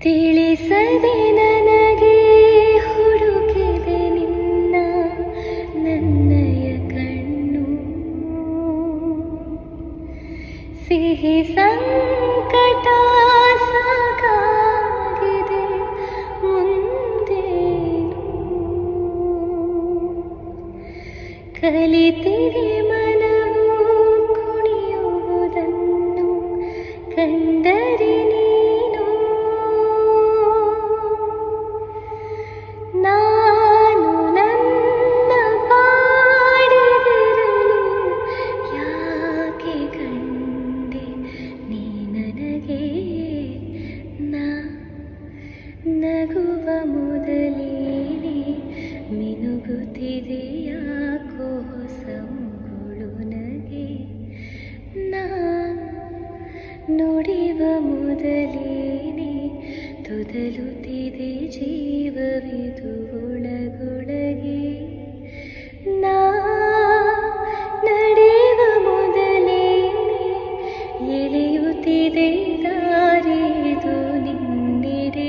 ತಿಳಿಸದೆ ನನಗೆ ಹುಡುಕಿದೆ ನಿನ್ನ ನನ್ನಯ ಕಣ್ಣು. ಸಿಹಿ ಸಂಕಟ ಸಾಕಾಗಿದೆ ಮುಂದೇನು. ಕಲಿತಿದೆ ಮನವು ಕುಣಿಯುವುದನ್ನು ಕಂಡರೆ ನೀನು. ನಾನು ನನ್ನ ಪಾಡಿಗಿರಲು ಯಾಕೆ ಕಂಡೆ ನೀ ನನಗೆ. ನಾ ನಗುವ ಮೊದಲೇನೆ ಮಿನುಗುತ್ತಿದೆ ಯಾಕೋ ಹೊಸ ಮುಗುಳು ನಗೆ. ನಾ ನುಡಿವ ಮೊದಲೇನೆ ತೊದಲುತ್ತಿದೆ ಜೀವವಿದು ಒಳಗೊಳಗೆ. ನಾ ನಡೆಯುವ ಮೊದಲೇನೆ ಎಳೆಯುತ್ತಿದೆ ದಾರಿದು ನಿನ್ನೆಡೆ.